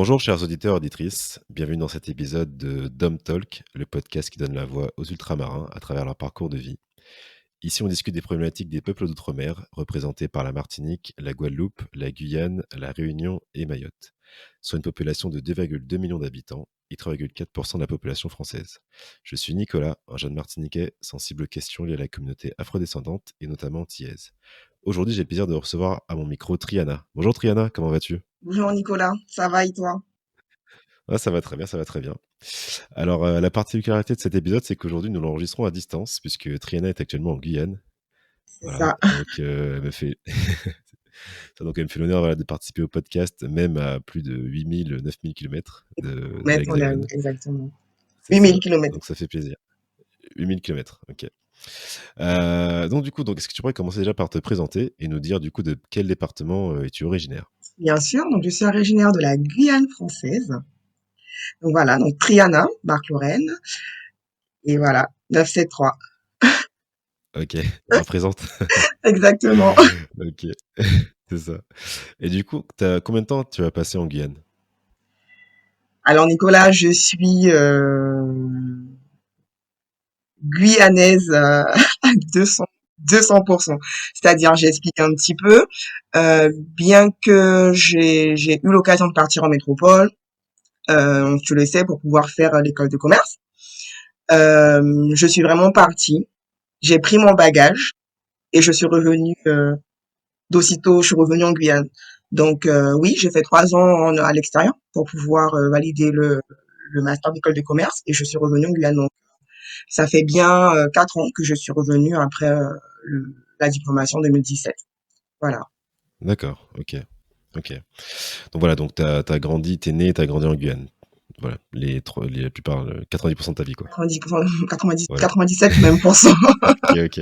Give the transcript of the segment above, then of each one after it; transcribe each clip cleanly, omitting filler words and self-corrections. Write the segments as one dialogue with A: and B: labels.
A: Bonjour chers auditeurs et auditrices, bienvenue dans cet épisode de Dom Talk, le podcast qui donne la voix aux ultramarins à travers leur parcours de vie. Ici on discute des problématiques des peuples d'outre-mer, représentés par la Martinique, la Guadeloupe, la Guyane, la Réunion et Mayotte, soit une population de 2,2 millions d'habitants et 3,4% de la population française. Je suis Nicolas, un jeune Martiniquais sensible aux questions liées à la communauté afrodescendante et notamment antillaise. Aujourd'hui j'ai le plaisir de recevoir à mon micro Triana. Bonjour Triana, comment vas-tu?
B: Bonjour Nicolas, ça va et toi?
A: Ah, ça va très bien, ça va très bien. Alors, la particularité de cet épisode, c'est qu'aujourd'hui, nous l'enregistrons à distance puisque Triana est actuellement en Guyane.
B: C'est
A: Voilà,
B: ça.
A: donc elle me fait elle me fait l'honneur, voilà, de participer au podcast, même à plus de 8 000, 9 000 kilomètres de
B: Mais on est
A: l'Hexagone.
B: exactement.
A: C'est
B: 8000
A: ça,
B: kilomètres.
A: donc ça fait plaisir. 8 000 kilomètres, OK. Donc, est-ce que tu pourrais commencer déjà par te présenter et nous dire, du coup, de quel département, es-tu originaire?
B: Bien sûr, donc je suis originaire de la Guyane française. Donc voilà, donc Triana, Marc-Lorraine. Et voilà, 973.
A: OK, représente.
B: Exactement.
A: OK, c'est ça. Et du coup, tu combien de temps tu as passé en Guyane?
B: Alors Nicolas, je suis guyanaise à 200%. C'est-à-dire, j'explique un petit peu. Bien que j'ai eu l'occasion de partir en métropole, tu le sais, pour pouvoir faire l'école de commerce. Je suis vraiment partie. J'ai pris mon bagage et je suis revenue d'aussitôt. Je suis revenue en Guyane. Donc oui, j'ai fait 3 ans à l'extérieur pour pouvoir valider le master d'école de commerce et je suis revenue en Guyane. Donc ça fait bien 4 ans que je suis revenue après la diplomation 2017. Voilà.
A: D'accord, OK, OK. Donc voilà, donc t'as grandi, t'es né, t'as grandi en Guyane. Voilà, la plupart, 90% de ta vie, quoi.
B: 90%, 90,
A: Voilà.
B: 97 même pour cent.
A: OK, OK.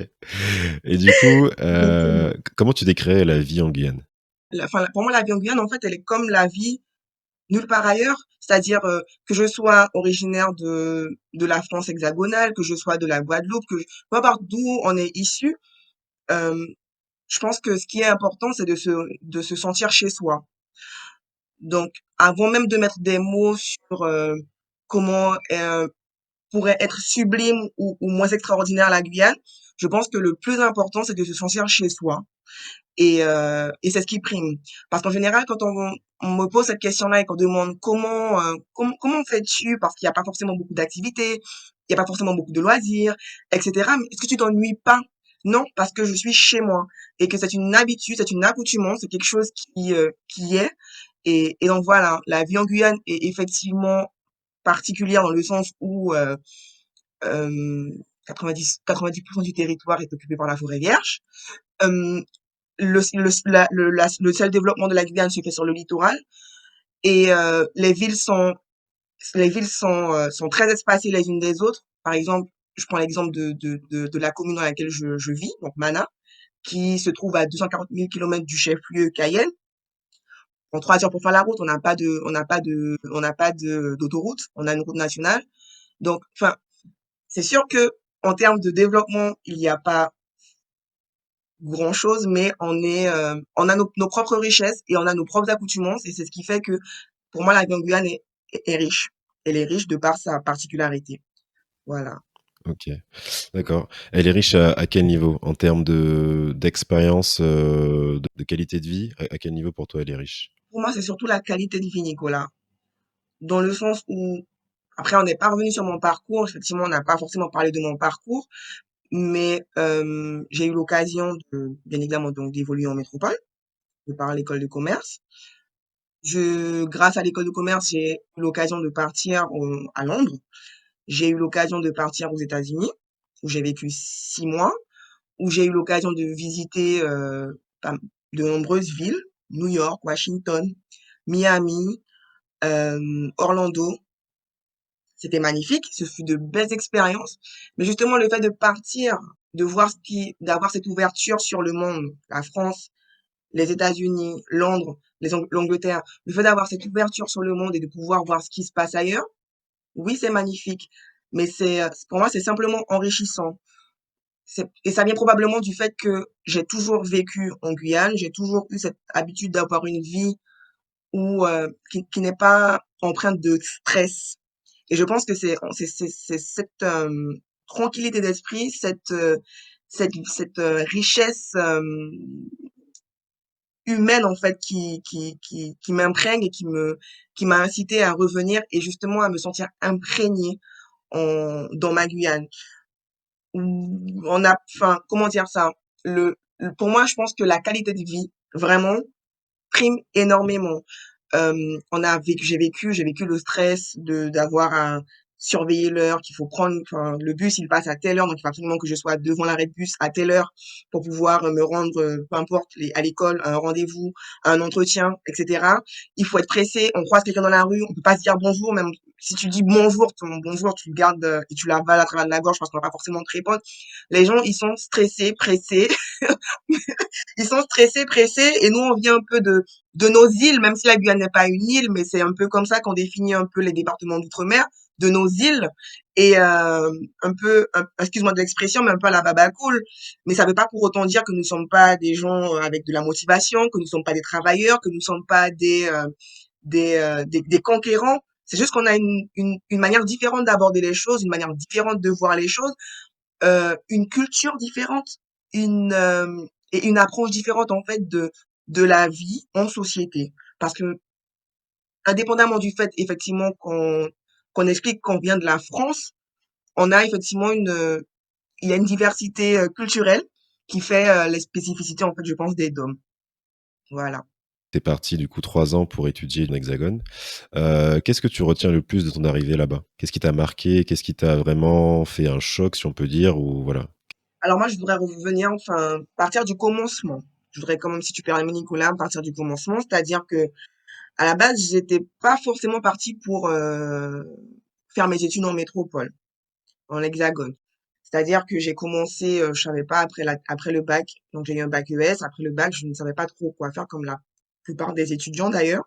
A: Et du coup,
B: Exactement.
A: comment tu décrirais la vie en Guyane?
B: Enfin, pour moi, la vie en Guyane, en fait, elle est comme la vie nulle part ailleurs, c'est-à-dire que je sois originaire de la France hexagonale, que je sois de la Guadeloupe, peu importe d'où on est issu, euh, je pense que ce qui est important, c'est de se sentir chez soi. Donc, avant même de mettre des mots sur comment pourrait être sublime ou moins extraordinaire la Guyane, je pense que le plus important, c'est de se sentir chez soi. Et c'est ce qui prime. Parce qu'en général, quand on me pose cette question-là et qu'on demande comment fais-tu, parce qu'il n'y a pas forcément beaucoup d'activités, il n'y a pas forcément beaucoup de loisirs, etc. Mais est-ce que tu t'ennuies pas? Non, parce que je suis chez moi et que c'est une habitude, c'est une accoutumance, c'est quelque chose qui est. Et donc voilà, la vie en Guyane est effectivement particulière dans le sens où 90% du territoire est occupé par la forêt vierge. Euh, le seul développement de la Guyane se fait sur le littoral et les villes sont très espacées les unes des autres. Par exemple, je prends l'exemple de la commune dans laquelle je vis, donc Mana, qui se trouve à 240 000 kilomètres du chef-lieu Cayenne. En 3 heures pour faire la route, d'autoroute, on a une route nationale. Donc, enfin, c'est sûr que en termes de développement, il n'y a pas grand-chose, mais on a nos propres richesses et on a nos propres accoutumances et c'est ce qui fait que pour moi la Guyane est riche. Elle est riche de par sa particularité. Voilà.
A: OK, d'accord. Elle est riche à quel niveau? En termes d'expérience, de qualité de vie? À quel niveau pour toi elle est riche?
B: Pour moi, c'est surtout la qualité de vie, Nicolas. Dans le sens où, après, on n'est pas revenu sur mon parcours. Effectivement, on n'a pas forcément parlé de mon parcours, mais j'ai eu l'occasion bien évidemment, donc d'évoluer en métropole, de par l'école de commerce. Grâce à l'école de commerce, j'ai eu l'occasion de partir à Londres. J'ai eu l'occasion de partir aux États-Unis, où j'ai vécu 6 mois, où j'ai eu l'occasion de visiter de nombreuses villes, New York, Washington, Miami, Orlando. C'était magnifique, ce fut de belles expériences. Mais justement, le fait de partir, d'avoir cette ouverture sur le monde, la France, les États-Unis, Londres, l'Angleterre, le fait d'avoir cette ouverture sur le monde et de pouvoir voir ce qui se passe ailleurs, oui, c'est magnifique. Mais pour moi, c'est simplement enrichissant. Et ça vient probablement du fait que j'ai toujours vécu en Guyane, j'ai toujours eu cette habitude d'avoir une vie ou qui n'est pas empreinte de stress. Et je pense que c'est cette tranquillité d'esprit, cette richesse humaine en fait qui m'imprègne et qui m'a incité à revenir et justement à me sentir imprégnée dans ma Guyane. On a, enfin, comment dire ça? Pour moi, je pense que la qualité de vie, vraiment, prime énormément. J'ai vécu le stress d'avoir à surveiller l'heure, qu'il faut prendre, enfin, le bus, il passe à telle heure, donc il faut absolument que je sois devant l'arrêt de bus à telle heure pour pouvoir me rendre, peu importe, à l'école, à un rendez-vous, à un entretien, etc. Il faut être pressé, on croise quelqu'un dans la rue, on peut pas se dire bonjour, même si tu dis bonjour, ton bonjour, tu le gardes et tu l'avales à travers de la gorge parce qu'on va pas forcément te répondre. Les gens, ils sont stressés, pressés, ils sont stressés, pressés, et nous, on vient un peu de nos îles, même si la Guyane n'est pas une île, mais c'est un peu comme ça qu'on définit un peu les départements d'outre-mer, de nos îles, et un peu, excuse-moi de l'expression, mais un peu à la babacool. Mais ça ne veut pas pour autant dire que nous ne sommes pas des gens avec de la motivation, que nous ne sommes pas des travailleurs, que nous ne sommes pas des conquérants. C'est juste qu'on a une manière différente d'aborder les choses, une manière différente de voir les choses, une culture différente, et une approche différente en fait de la vie en société. Parce que indépendamment du fait effectivement qu'on explique qu'on vient de la France, on a effectivement il y a une diversité culturelle qui fait les spécificités en fait, je pense, des DOM. Voilà.
A: Tu parti du coup 3 ans pour étudier dans l'Hexagone. Qu'est-ce que tu retiens le plus de ton arrivée là-bas? Qu'est-ce qui t'a marqué? Qu'est-ce qui t'a vraiment fait un choc, si on peut dire, ou voilà?
B: Alors moi, je voudrais revenir, enfin, partir du commencement. Je voudrais quand même, si tu permets, Nicolas, partir du commencement, c'est-à-dire que à la base, j'étais pas forcément partie pour faire mes études en métropole, en hexagone. C'est-à-dire que j'ai commencé, je savais pas après le bac, donc j'ai eu un bac ES. Après le bac, je ne savais pas trop quoi faire, comme la plupart des étudiants d'ailleurs.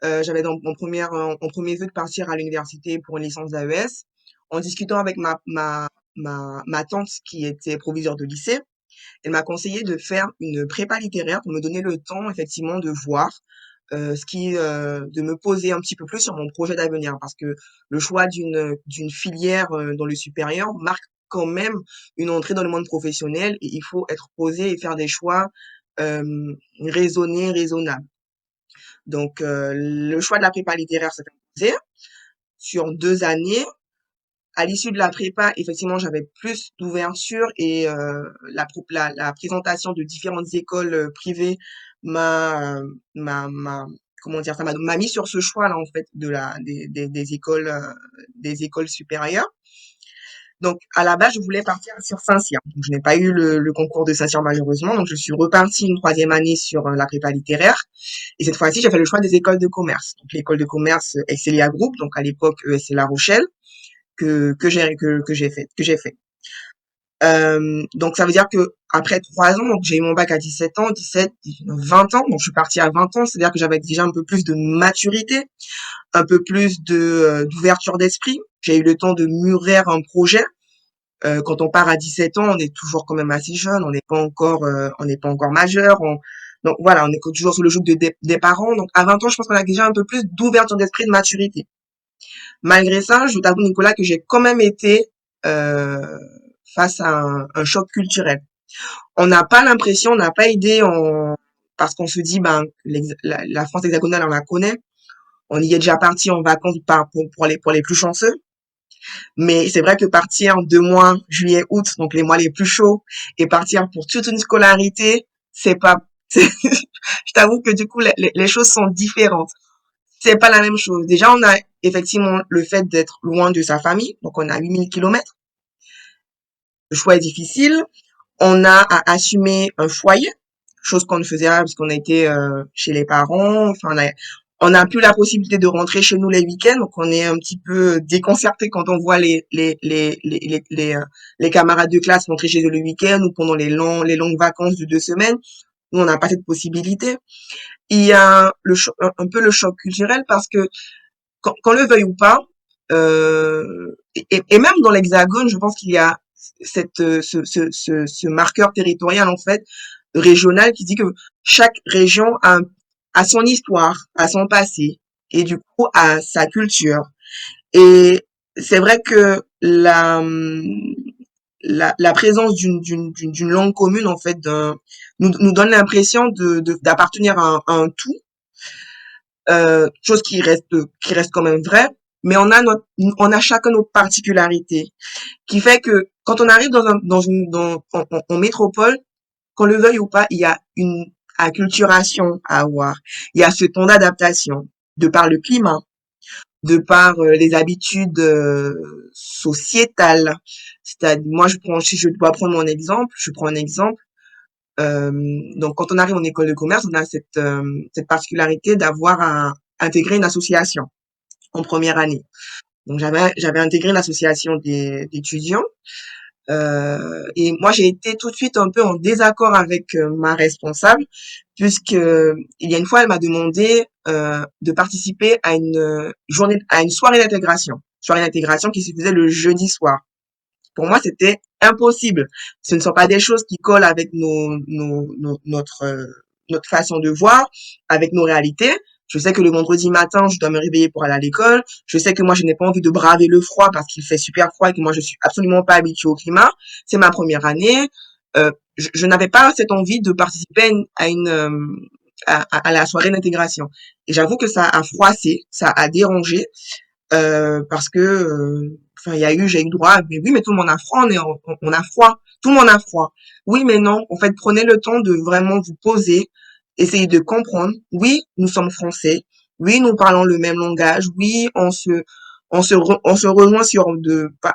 B: J'avais dans en premier vœu de partir à l'université pour une licence d'AES. En discutant avec ma tante qui était proviseure de lycée, elle m'a conseillé de faire une prépa littéraire pour me donner le temps effectivement de voir de me poser un petit peu plus sur mon projet d'avenir parce que le choix d'une filière dans le supérieur marque quand même une entrée dans le monde professionnel et il faut être posé et faire des choix raisonnés, raisonnables. Donc le choix de la prépa littéraire s'est imposé sur 2 années. À l'issue de la prépa, effectivement, j'avais plus d'ouverture et la présentation de différentes écoles privées m'a, m'a, comment dire ça, m'a mis sur ce choix-là, en fait, des écoles supérieures. Donc, à la base, je voulais partir sur Saint-Cyr. Donc, je n'ai pas eu le concours de Saint-Cyr, malheureusement. Donc, je suis repartie une troisième année sur la prépa littéraire. Et cette fois-ci, j'ai fait le choix des écoles de commerce. Donc, l'école de commerce Excelia Group, donc à l'époque ESC La Rochelle que j'ai fait. Donc ça veut dire que après 3 ans, donc j'ai eu mon bac à 17 ans, 17, 20 ans, donc je suis partie à 20 ans, c'est-à-dire que j'avais déjà un peu plus de maturité, un peu plus d'ouverture d'esprit. J'ai eu le temps de mûrir un projet. Quand on part à 17 ans, on est toujours quand même assez jeune, on n'est pas encore majeur. Donc voilà, on est toujours sous le joug des parents. Donc à 20 ans, je pense qu'on a déjà un peu plus d'ouverture d'esprit, de maturité. Malgré ça, je t'avoue, Nicolas, que j'ai quand même été euh, face à un choc culturel. On n'a pas l'impression, on n'a pas idée, parce qu'on se dit, ben, la France hexagonale, on la connaît. On y est déjà parti en vacances pour les plus chanceux. Mais c'est vrai que partir 2 mois, juillet, août, donc les mois les plus chauds, et partir pour toute une scolarité, c'est pas, je t'avoue que du coup, les choses sont différentes. C'est pas la même chose. Déjà, on a effectivement le fait d'être loin de sa famille, donc on a 8000 kilomètres. Le choix est difficile. On a à assumer un foyer, chose qu'on ne faisait pas parce qu'on a été chez les parents. Enfin, on a plus la possibilité de rentrer chez nous les week-ends, donc on est un petit peu déconcerté quand on voit les camarades de classe rentrer chez eux le week-end ou pendant les longues vacances de 2 semaines. Nous, on n'a pas cette possibilité. Il y a un peu le choc culturel parce que qu'on le veuille ou pas, et même dans l'Hexagone, je pense qu'il y a ce marqueur territorial en fait régional qui dit que chaque région a à son histoire, à son passé et du coup à sa culture. Et c'est vrai que la présence d'une langue commune, en fait, nous donne l'impression d'appartenir à un tout, chose qui reste quand même vraie, mais on a chacun nos particularités, qui fait que quand on arrive en métropole, qu'on le veuille ou pas, il y a une acculturation à avoir. Il y a ce temps d'adaptation, de par le climat, de par les habitudes sociétales. C'est-à-dire, moi, si je dois prendre mon exemple, je prends un exemple. Euh, donc, quand on arrive en école de commerce, on a cette particularité d'avoir à intégrer une association en première année. Donc, j'avais intégré l'association d'étudiants. Et moi, j'ai été tout de suite un peu en désaccord avec ma responsable, puisque il y a une fois, elle m'a demandé de participer à à une soirée d'intégration qui se faisait le jeudi soir. Pour moi, c'était impossible. Ce ne sont pas des choses qui collent avec notre façon de voir, avec nos réalités. Je sais que le vendredi matin, je dois me réveiller pour aller à l'école. Je sais que moi, je n'ai pas envie de braver le froid parce qu'il fait super froid et que moi, je suis absolument pas habituée au climat. C'est ma première année. Je n'avais pas cette envie de participer à la soirée d'intégration. Et j'avoue que ça a froissé, ça a dérangé parce que enfin j'ai eu droit mais oui mais tout le monde a froid, on a froid, tout le monde a froid. Oui mais non, en fait prenez le temps de vraiment vous poser, essayez de comprendre. Oui, nous sommes français. Oui, nous parlons le même langage. Oui, on se rejoint sur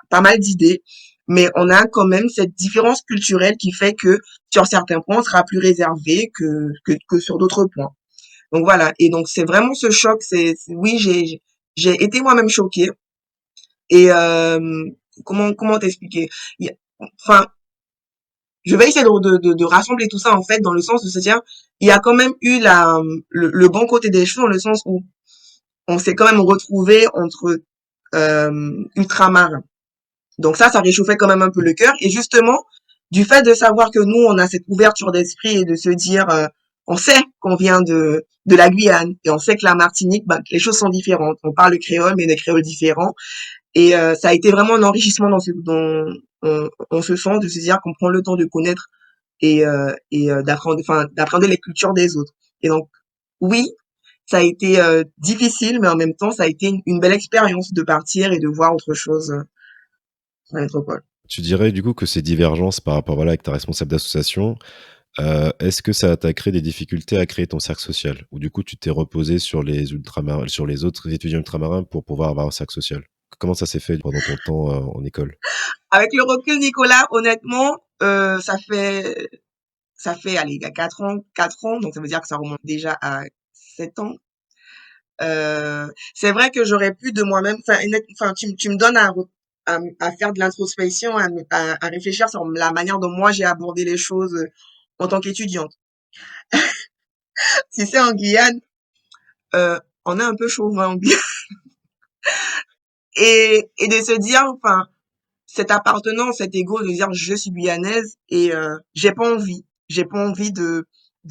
B: pas mal d'idées, mais on a quand même cette différence culturelle qui fait que sur certains points on sera plus réservé que sur d'autres points. Donc voilà, et donc c'est vraiment ce choc, oui, j'ai été moi-même choquée et comment t'expliquer? Enfin, je vais essayer de rassembler tout ça en fait dans le sens de se dire, il y a quand même eu le bon côté des choses dans le sens où on s'est quand même retrouvé entre ultramarins. Donc ça réchauffait quand même un peu le cœur. Et justement, du fait de savoir que nous, on a cette ouverture d'esprit et de se dire, on sait qu'on vient de la Guyane et on sait que la Martinique, bah, les choses sont différentes. On parle le créole, mais des créoles différents. Et ça a été vraiment un enrichissement dans on se sent de se dire qu'on prend le temps de connaître et d'apprendre les cultures des autres. Et donc, oui, ça a été difficile, mais en même temps, ça a été une belle expérience de partir et de voir autre chose dans la métropole.
A: Tu dirais du coup que ces divergences par rapport, voilà, avec ta responsable d'association, est-ce que ça t'a créé des difficultés à créer ton cercle social? Ou du coup, tu t'es reposé sur les autres étudiants ultramarins pour pouvoir avoir un cercle social? Comment ça s'est fait pendant ton temps, en école?
B: Avec le recul, Nicolas, honnêtement, ça fait, allez, il y a 4 ans, donc ça veut dire que ça remonte déjà à 7 ans. C'est vrai que j'aurais pu de moi-même, enfin, tu me donnes à faire de l'introspection, à réfléchir sur la manière dont moi j'ai abordé les choses en tant qu'étudiante. Si c'est en Guyane, on est un peu chauvin en Guyane. Et de se dire, enfin, cette appartenance, cet ego de dire je suis guyanaise et j'ai pas envie de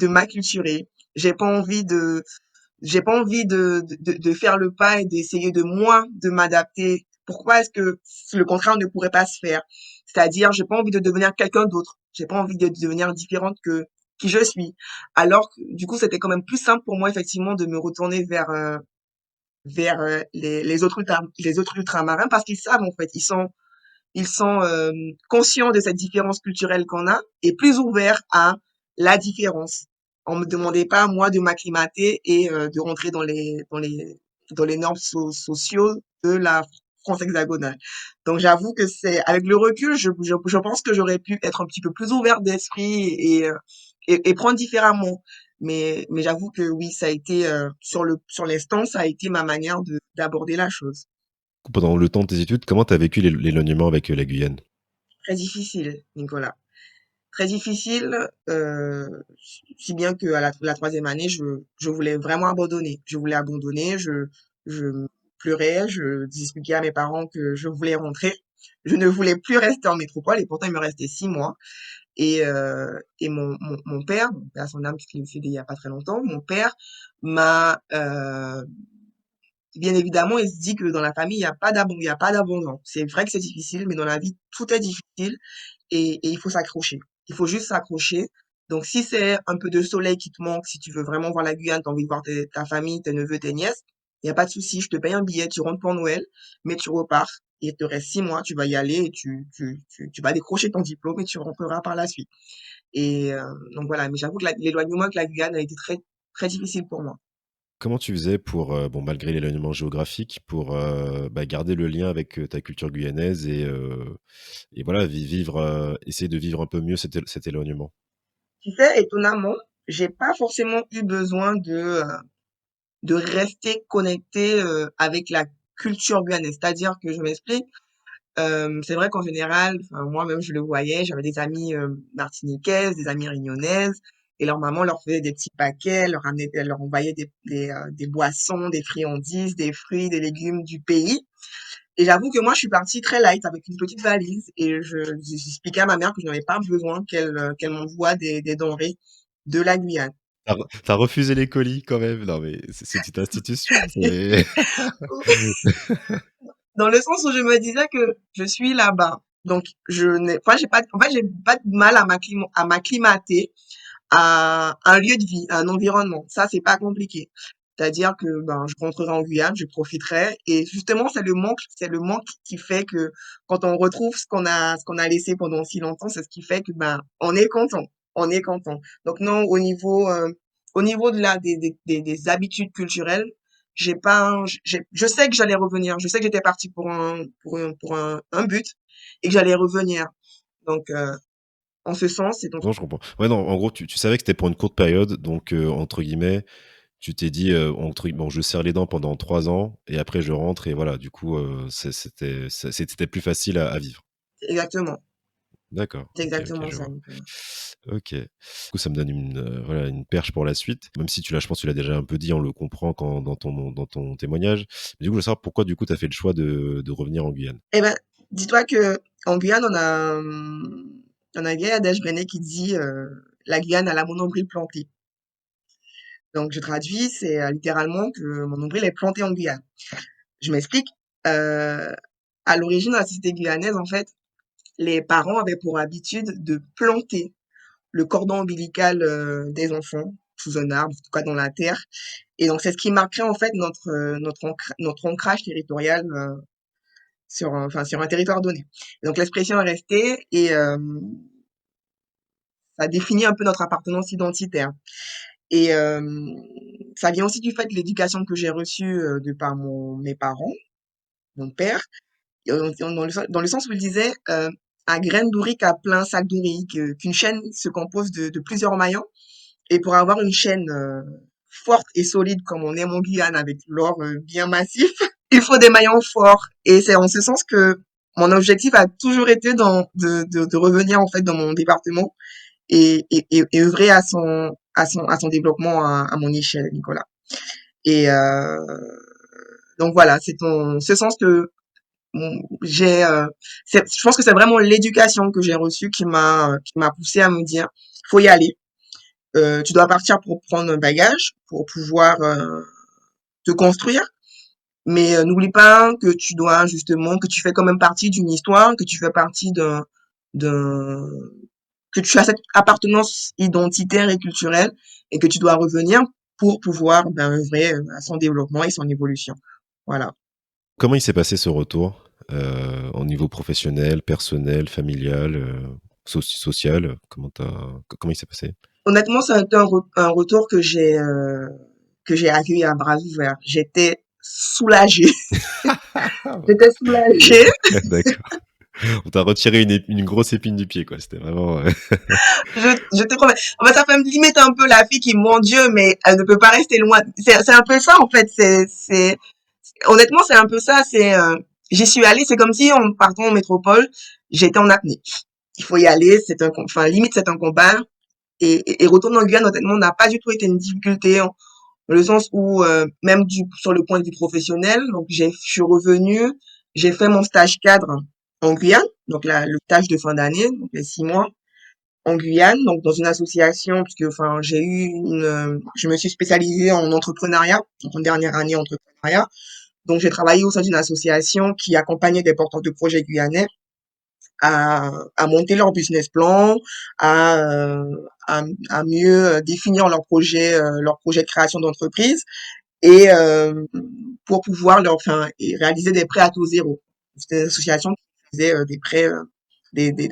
B: m'acculturer, j'ai pas envie j'ai pas envie de faire le pas et d'essayer de moi de m'adapter. Pourquoi est-ce que le contraire ne pourrait pas se faire? C'est-à-dire, j'ai pas envie de devenir quelqu'un d'autre. J'ai pas envie de devenir différente que qui je suis. Alors que, du coup, c'était quand même plus simple pour moi, effectivement, de me retourner vers les autres ultramarins parce qu'ils savent, en fait, ils sont conscients de cette différence culturelle qu'on a et plus ouverts à la différence. On me demandait pas moi de m'acclimater et de rentrer dans les normes sociaux de la France hexagonale. Donc j'avoue que c'est avec le recul, je pense que j'aurais pu être un petit peu plus ouverte d'esprit et prendre différemment. Mais j'avoue que oui, ça a été sur l'instant, ça a été ma manière de d'aborder la chose.
A: Pendant le temps de tes études, comment tu as vécu l'éloignement avec, la Guyane?
B: Très difficile, Nicolas. Très difficile, si bien qu'à la troisième année, je voulais vraiment abandonner. Je voulais abandonner, je pleurais, je expliquais à mes parents que je voulais rentrer. Je ne voulais plus rester en métropole et pourtant il me restait 6 mois. Et mon père, à son âme, puisqu'il est décédé il y a pas très longtemps, mon père m'a, bien évidemment, il se dit que dans la famille, il y a pas d'abondance. C'est vrai que c'est difficile, mais dans la vie, tout est difficile et il faut s'accrocher. Il faut juste s'accrocher. Donc, si c'est un peu de soleil qui te manque, si tu veux vraiment voir la Guyane, tu as envie de voir ta famille, tes neveux, tes nièces, il n'y a pas de souci, je te paye un billet, tu rentres pour Noël, mais tu repars. Il te reste 6 mois, tu vas y aller et tu vas décrocher ton diplôme et tu rentreras par la suite. Donc voilà, mais j'avoue que l'éloignement avec la Guyane a été très, très difficile pour moi.
A: Comment tu faisais pour, bon, malgré l'éloignement géographique, pour, bah, garder le lien avec, ta culture guyanaise et voilà, vivre, essayer de vivre un peu mieux cet éloignement?
B: Tu sais, étonnamment, j'ai pas forcément eu besoin de rester connectée avec la culture guyanaise. C'est-à-dire que je m'explique, c'est vrai qu'en général, enfin, moi-même je le voyais, j'avais des amies martiniquaises, des amies réunionnaises, et leur maman leur faisait des petits paquets, elle leur envoyait des boissons, des friandises, des fruits, des légumes du pays. Et j'avoue que moi, je suis partie très light avec une petite valise et j'expliquais à ma mère que je n'avais pas besoin qu'elle m'envoie des denrées de la Guyane.
A: Tu as refusé les colis quand même? Non mais c'est une institution, c'est
B: Dans le sens où je me disais que je suis là-bas. Donc, je n'ai pas, j'ai pas, en fait, j'ai pas de mal à m'acclimater à un lieu de vie, à un environnement. Ça, c'est pas compliqué. C'est-à-dire que ben, je rentrerai en Guyane, je profiterai. Et justement, c'est le manque qui fait que quand on retrouve ce qu'on a laissé pendant si longtemps, c'est ce qui fait que ben, on est content. On est content. Donc non, au niveau de des habitudes culturelles, j'ai pas, je sais que j'allais revenir. Je sais que j'étais partie un but et que j'allais revenir. Donc, en ce sens, c'est donc
A: non, je comprends. Ouais, non, en gros, tu savais que c'était pour une courte période, donc entre guillemets, tu t'es dit, entre guillemets: «Bon, je serre les dents pendant 3 ans et après je rentre» et voilà, du coup, c'était plus facile à vivre.
B: exactement.
A: D'accord,
B: C'est
A: OK, OK,
B: exactement
A: je
B: ça.
A: vois. OK. Du coup, ça me donne une, voilà, une perche pour la suite, même si je pense que tu l'as déjà un peu dit, on le comprend quand dans ton témoignage. Mais du coup, je veux savoir pourquoi, du coup, tu as fait le choix de revenir en Guyane?
B: Eh ben, dis-toi que en Guyane, on a un vieil adage guyanais qui dit la Guyane a la mon nombril planté. Donc, je traduis, c'est littéralement que mon nombril est planté en Guyane. Je m'explique. Euh, à l'origine de la société guyanaise, en fait, les parents avaient pour habitude de planter le cordon ombilical des enfants sous un arbre, en tout cas dans la terre. Et donc, c'est ce qui marquerait en fait notre ancrage territorial enfin, sur un territoire donné. Et donc, l'expression est restée et ça définit un peu notre appartenance identitaire. Et ça vient aussi du fait de l'éducation que j'ai reçue de par mes parents, mon père, dans le sens où il disait à graine d'ourique à plein sac d'ourique, qu'une chaîne se compose de plusieurs maillons. Et pour avoir une chaîne forte et solide comme on est en Guyane avec l'or bien massif, il faut des maillons forts. Et c'est en ce sens que mon objectif a toujours été de revenir en fait dans mon département et œuvrer à son développement à mon échelle, Nicolas. Et donc voilà, c'est en ce sens que j'ai, je pense que c'est vraiment l'éducation que j'ai reçue qui m'a poussé à me dire, faut y aller. Tu dois partir pour prendre un bagage, pour pouvoir te construire. Mais n'oublie pas que tu dois justement, que tu fais quand même partie d'une histoire, que tu fais partie d'un, que tu as cette appartenance identitaire et culturelle et que tu dois revenir pour pouvoir ben, œuvrer à son développement et son évolution. Voilà.
A: Comment il s'est passé ce retour, au niveau professionnel, personnel, familial, social? Comment il s'est passé?
B: Honnêtement, ça a été un retour que j'ai accueilli à bras ouverts. J'étais soulagée. J'étais soulagée.
A: D'accord. On t'a retiré une grosse épine du pied, quoi. C'était vraiment,
B: Je te promets. En fait, ça fait limite un peu la fille qui, mon Dieu, mais elle ne peut pas rester loin. C'est un peu ça, en fait. Honnêtement, c'est un peu ça. J'y suis allée. C'est comme si, en partant en métropole, j'étais en apnée. Il faut y aller. Enfin, limite, c'est un combat. Et retourner en Guyane, honnêtement, n'a pas du tout été une difficulté, hein, dans le sens où, sur le point de vue professionnel, donc je suis revenue, j'ai fait mon stage cadre en Guyane, donc le stage de fin d'année, donc les 6 mois en Guyane, donc dans une association, puisque enfin je me suis spécialisée en entrepreneuriat, donc en dernière année entrepreneuriat. Donc j'ai travaillé au sein d'une association qui accompagnait des porteurs de projets guyanais à monter leur business plan, à, euh, à mieux définir leur projet de création d'entreprise et pour pouvoir et réaliser des prêts à taux zéro. C'était une association qui faisait des prêts,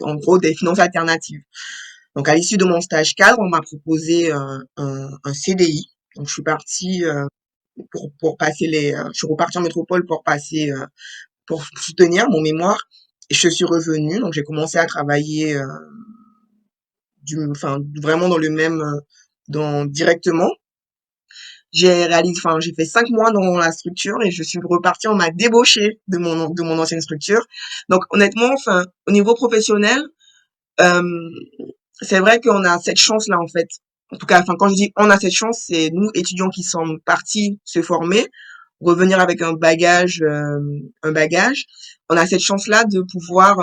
B: en gros des finances alternatives. Donc à l'issue de mon stage cadre, on m'a proposé un CDI. Donc je suis partie pour passer je suis repartie en métropole pour soutenir mon mémoire. Et je suis revenue, donc j'ai commencé à travailler vraiment dans le même, directement. J'ai fait 5 mois dans la structure et je suis repartie, on m'a débauchée de mon ancienne structure. Donc honnêtement, enfin, au niveau professionnel, euh, c'est vrai qu'on a cette chance-là en fait. En tout cas, enfin quand je dis on a cette chance, c'est nous étudiants qui sommes partis se former, revenir avec un bagage. On a cette chance-là de pouvoir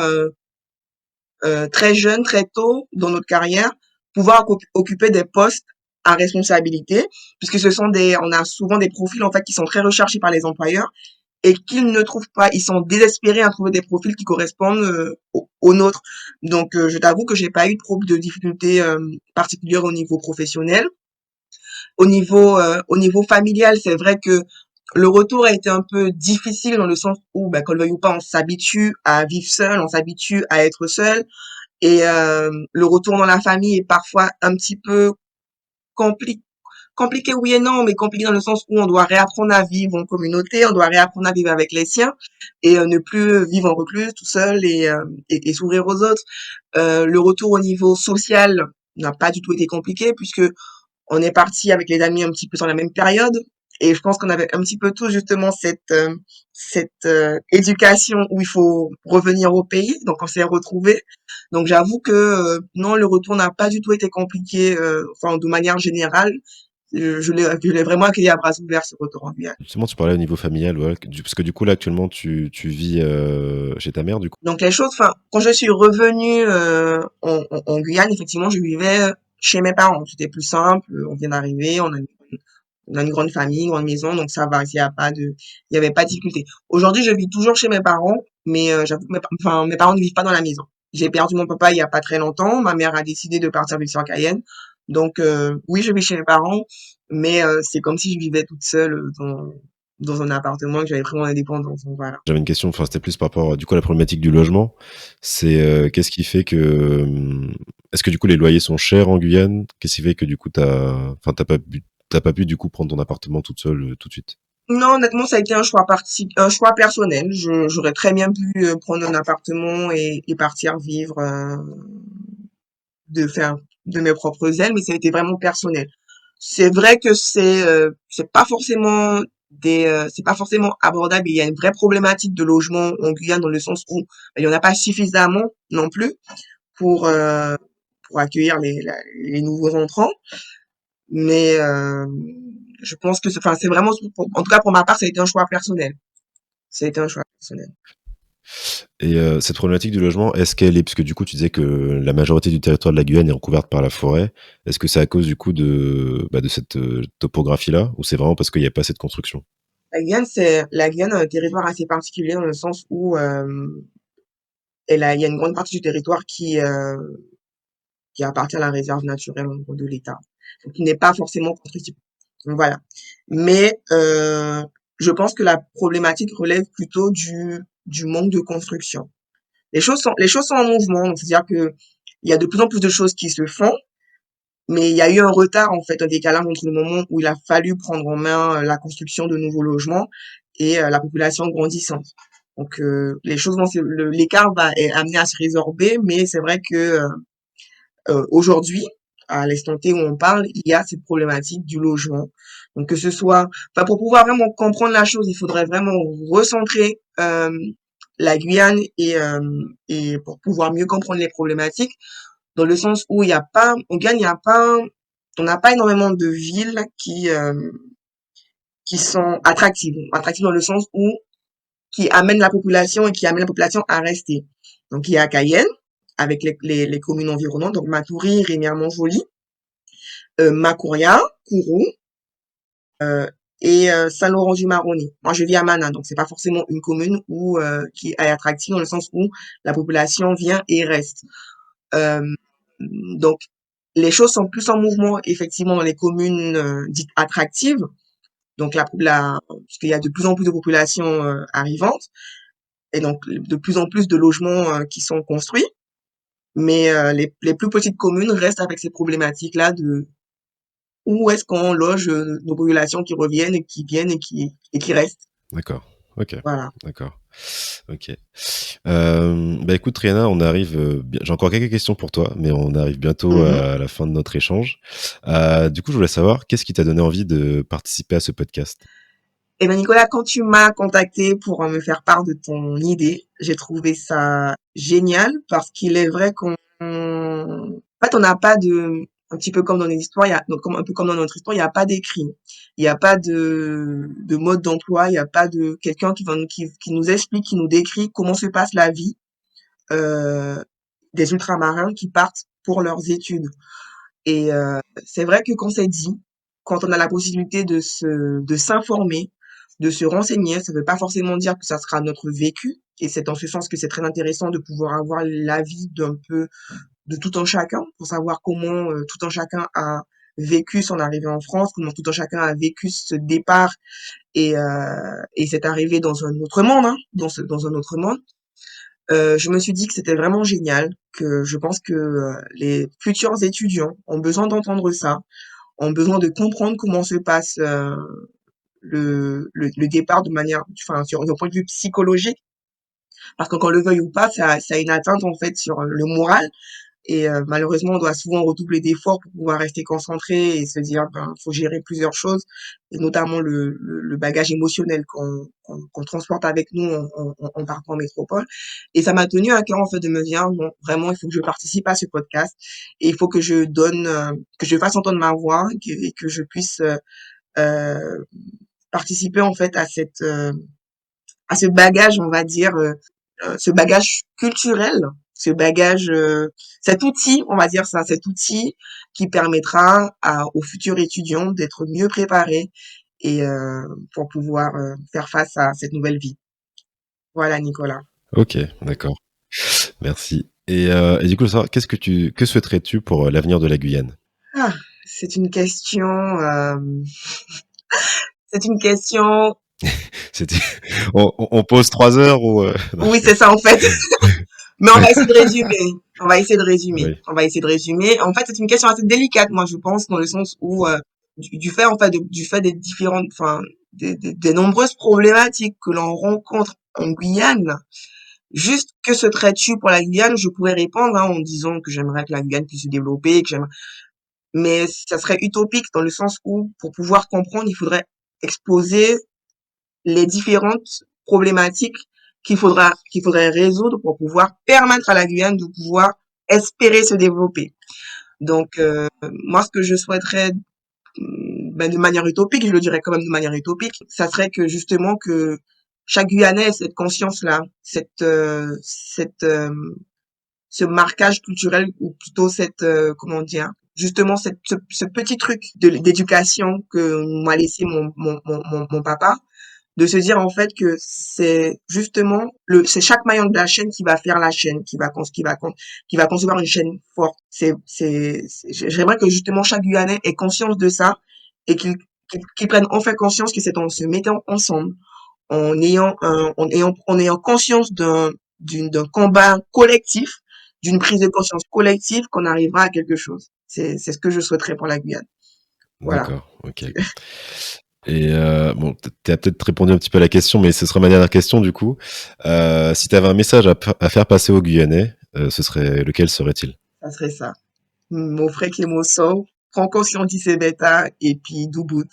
B: très jeune, très tôt dans notre carrière, pouvoir occuper des postes à responsabilité, puisque on a souvent des profils en fait qui sont très recherchés par les employeurs et qu'ils ne trouvent pas, ils sont désespérés à trouver des profils qui correspondent aux nôtres. Donc, je t'avoue que j'ai pas eu de difficultés particulières au niveau professionnel. Au niveau familial, c'est vrai que le retour a été un peu difficile dans le sens où, bah, qu'on le veuille ou pas, on s'habitue à vivre seul, on s'habitue à être seul. Et le retour dans la famille est parfois un petit peu compli compliqué, oui et non, mais compliqué dans le sens où on doit réapprendre à vivre en communauté, on doit réapprendre à vivre avec les siens et ne plus vivre en recluse tout seul et s'ouvrir aux autres. Le retour au niveau social n'a pas du tout été compliqué puisque on est parti avec les amis un petit peu sur la même période et je pense qu'on avait un petit peu tous justement cette éducation où il faut revenir au pays, donc on s'est retrouvés. Donc j'avoue que non, le retour n'a pas du tout été compliqué, enfin de manière générale. Je l'ai vraiment accueilli à bras ouverts ce retour en Guyane.
A: Justement, tu parlais au niveau familial, ouais, parce que du coup, là, actuellement, tu vis chez ta mère, du coup.
B: Donc les choses, enfin, quand je suis revenue en Guyane, effectivement, je vivais chez mes parents. C'était plus simple. On vient d'arriver, on a une grande famille, une grande maison, donc ça va. Il y avait pas de difficulté. Aujourd'hui, je vis toujours chez mes parents, mais j'avoue que mes parents ne vivent pas dans la maison. J'ai perdu mon papa il y a pas très longtemps. Ma mère a décidé de partir vivre sur Cayenne. Donc oui, je vis chez mes parents, mais c'est comme si je vivais toute seule dans un appartement et que j'avais pris mon indépendance. Donc voilà.
A: J'avais une question, enfin, c'était plus par rapport, du coup, à la problématique du logement. C'est qu'est-ce qui fait que, est-ce que du coup les loyers sont chers en Guyane? Qu'est-ce qui fait que du coup enfin, t'as pas pu du coup prendre ton appartement toute seule tout de suite?
B: Non, honnêtement, ça a été un choix personnel. J'aurais très bien pu prendre un appartement et partir vivre de faire de mes propres ailes, mais ça a été vraiment personnel. C'est vrai que c'est pas forcément abordable. Il y a une vraie problématique de logement en Guyane dans le sens où il y en a pas suffisamment non plus pour euh, pour accueillir les nouveaux entrants. Mais je pense que enfin c'est vraiment en tout cas pour ma part, ça a été un choix personnel. Ça a été un choix personnel.
A: Et cette problématique du logement, est-ce qu'elle est, parce que du coup tu disais que la majorité du territoire de la Guyane est recouverte par la forêt, est-ce que c'est à cause du coup de cette topographie-là, ou c'est vraiment parce qu'il n'y a pas assez de construction?
B: La Guyane a un territoire assez particulier dans le sens où il y a une grande partie du territoire qui appartient à la réserve naturelle au niveau de l'État, donc qui n'est pas forcément constructible. Donc voilà. Mais je pense que la problématique relève plutôt du manque de construction. Les choses sont en mouvement, donc c'est-à-dire que il y a de plus en plus de choses qui se font, mais il y a eu un retard, en fait, un décalage entre le moment où il a fallu prendre en main la construction de nouveaux logements et la population grandissante. Donc, l'écart est amené à se résorber, mais c'est vrai que aujourd'hui, à l'instant T où on parle, il y a cette problématique du logement. Donc, que ce soit, enfin, pour pouvoir vraiment comprendre la chose, il faudrait vraiment recentrer la Guyane et pour pouvoir mieux comprendre les problématiques dans le sens où il y a pas, on gagne, il y a pas, on n'a pas énormément de villes qui sont attractives dans le sens où qui amènent la population et qui amènent la population à rester. Donc il y a Cayenne, avec les communes environnantes, donc Matoury, Rémière-Montjoly, Macouria, Kourou, et Saint-Laurent-du-Maroni. Moi, je vis à Mana, donc c'est pas forcément une commune qui est attractive dans le sens où la population vient et reste. Euh, donc, les choses sont plus en mouvement, effectivement, dans les communes dites attractives. Donc, parce qu'il y a de plus en plus de population arrivante, et donc de plus en plus de logements qui sont construits. Mais les plus petites communes restent avec ces problématiques-là de où est-ce qu'on loge nos populations qui reviennent et qui viennent et qui restent.
A: D'accord. Ok.
B: Voilà.
A: D'accord. Ok. Bah écoute, Rihanna, on arrive. J'ai encore quelques questions pour toi, mais on arrive bientôt
B: Mhm.
A: à la fin de notre échange. Du coup, je voulais savoir, qu'est-ce qui t'a donné envie de participer à ce podcast?
B: Eh bien, Nicolas, quand tu m'as contacté pour me faire part de ton idée, j'ai trouvé ça génial parce qu'il est vrai en fait, on n'a pas un petit peu comme dans les histoires, donc un peu comme dans notre histoire, il n'y a pas d'écrit. Il n'y a pas de mode d'emploi, il n'y a pas de quelqu'un qui nous explique, qui nous décrit comment se passe la vie, euh, des ultramarins qui partent pour leurs études. Et c'est vrai que quand c'est dit, quand on a la possibilité de s'informer, de se renseigner, ça ne veut pas forcément dire que ça sera notre vécu. Et c'est dans ce sens que c'est très intéressant de pouvoir avoir l'avis de tout un chacun, pour savoir comment tout un chacun a vécu son arrivée en France, comment tout un chacun a vécu ce départ et cette arrivée dans un autre monde, hein, dans un autre monde. Je me suis dit que c'était vraiment génial, que je pense que les futurs étudiants ont besoin d'entendre ça, ont besoin de comprendre comment se passe le départ de manière, enfin, sur un point de vue psychologique, parce que qu'on le veuille ou pas, ça a une atteinte en fait sur le moral. Et malheureusement, on doit souvent redoubler d'efforts pour pouvoir rester concentré et se dire, ben, faut gérer plusieurs choses, et notamment le bagage émotionnel qu'on transporte avec nous en partant en métropole. Et ça m'a tenu à cœur, en fait, de me dire, bon, vraiment, il faut que je participe à ce podcast et il faut que je donne, que je fasse entendre ma voix et que je puisse euh, participer, en fait, à ce bagage, on va dire, ce bagage culturel, ce bagage, cet outil, on va dire ça, cet outil qui permettra aux futurs étudiants d'être mieux préparés et pour pouvoir faire face à cette nouvelle vie. Voilà, Nicolas.
A: Ok, d'accord. Merci. Et du coup, savoir, que souhaiterais-tu pour l'avenir de la Guyane?
B: Ah, c'est une question, c'est une question.
A: C'était, on pose 3 heures ou non,
B: Oui, c'est ça en fait. Mais on va essayer de résumer. On va essayer de résumer.
A: oui,
B: On va essayer de résumer. En fait, c'est une question assez délicate, moi, je pense, dans le sens où, du fait, en fait, du fait des différentes, enfin, des nombreuses problématiques que l'on rencontre en Guyane, juste que souhaiterais-tu pour la Guyane? Je pourrais répondre, hein, en disant que j'aimerais que la Guyane puisse se développer, mais ça serait utopique dans le sens où, pour pouvoir comprendre, il faudrait exposer les différentes problématiques qu'il faudrait résoudre pour pouvoir permettre à la Guyane de pouvoir espérer se développer. Donc, moi, ce que je souhaiterais, ben, de manière utopique, je le dirais quand même de manière utopique, ça serait que justement que chaque Guyanais ait cette conscience-là, ce marquage culturel ou plutôt comment dire, justement ce petit truc d'éducation que m'a laissé mon papa, de se dire en fait que c'est justement c'est chaque maillon de la chaîne qui va faire la chaîne, qui va concevoir une chaîne forte. J'aimerais que justement chaque Guyanais ait conscience de ça et qu'il prenne enfin conscience que c'est en se mettant ensemble, en ayant conscience d'un combat collectif, d'une prise de conscience collective qu'on arrivera à quelque chose. C'est ce que je souhaiterais pour la Guyane. Voilà.
A: d'accord, ok. Et bon, tu as peut-être répondu un petit peu à la question, mais ce sera ma dernière question du coup. Si tu avais un message à faire passer aux Guyanais, lequel serait-il?
B: Ça serait ça. Mon frère Clémenceau, Franco Scienti Beta et puis Doubout.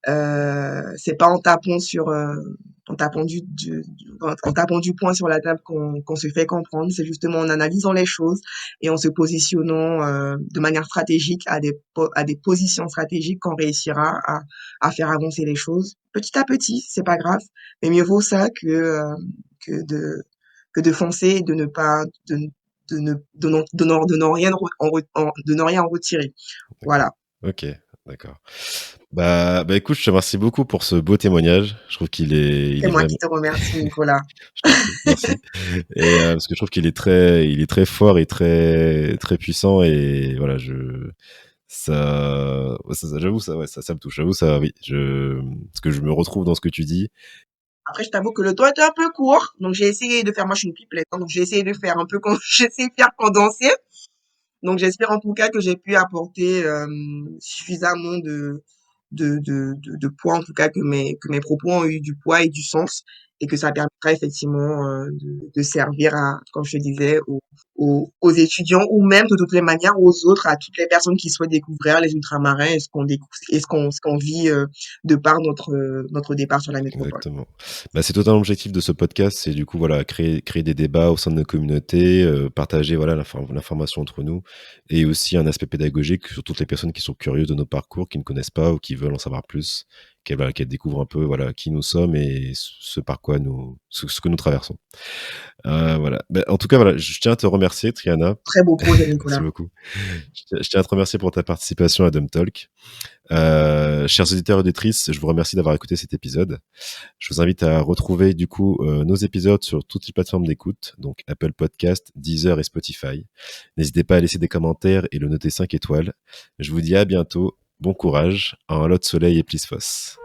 B: C'est pas en tapant du poing sur la table qu'on se fait comprendre. C'est justement en analysant les choses et en se positionnant de manière stratégique à des positions stratégiques qu'on réussira à faire avancer les choses. Petit à petit, c'est pas grave, mais mieux vaut ça que que de foncer et de ne pas, de n'en rien, de ne rien en retirer.
A: D'accord.
B: Voilà.
A: OK, d'accord. Bah, écoute, je te remercie beaucoup pour ce beau témoignage. Je trouve il
B: C'est
A: est
B: moi qui
A: vraiment
B: te remercie, Nicolas.
A: je t'en prie, merci et parce que je trouve qu'il est très fort et très très puissant et voilà, j'avoue ça ouais, ça me touche. J'avoue ça oui, parce que je me retrouve dans ce que tu dis.
B: Après, je t'avoue que le temps était un peu court, donc j'ai essayé de faire, moi je suis une pipelette, hein, donc j'ai essayé de faire un peu, j'ai essayé de faire condenser. Donc j'espère en tout cas que j'ai pu apporter suffisamment de poids, en tout cas que mes propos ont eu du poids et du sens et que ça permettra effectivement de servir à, comme je te disais, aux étudiants ou même de toutes les manières aux autres, à toutes les personnes qui souhaitent découvrir les ultramarins et ce qu'on découvre et ce qu'on vit de par notre départ sur la métropole.
A: Exactement. Bah, c'est totalement l'objectif de ce podcast, c'est du coup, voilà, créer des débats au sein de nos communautés, partager, voilà, l'information entre nous et aussi un aspect pédagogique sur toutes les personnes qui sont curieuses de nos parcours, qui ne connaissent pas ou qui veulent en savoir plus, qu'elles découvrent un peu, voilà, qui nous sommes et ce par quoi ce que nous traversons. Voilà. Bah, en tout cas, voilà, je tiens à te remercier, Triana.
B: Très beau projet,
A: Merci
B: Nicolas.
A: beaucoup. Je tiens à te remercier pour ta participation à Dumb Talk. Chers auditeurs et auditrices, je vous remercie d'avoir écouté cet épisode. Je vous invite à retrouver du coup nos épisodes sur toutes les plateformes d'écoute, donc Apple Podcast, Deezer et Spotify. N'hésitez pas à laisser des commentaires et le noter 5 étoiles. Je vous dis à bientôt, bon courage, un lot de soleil et plis fos.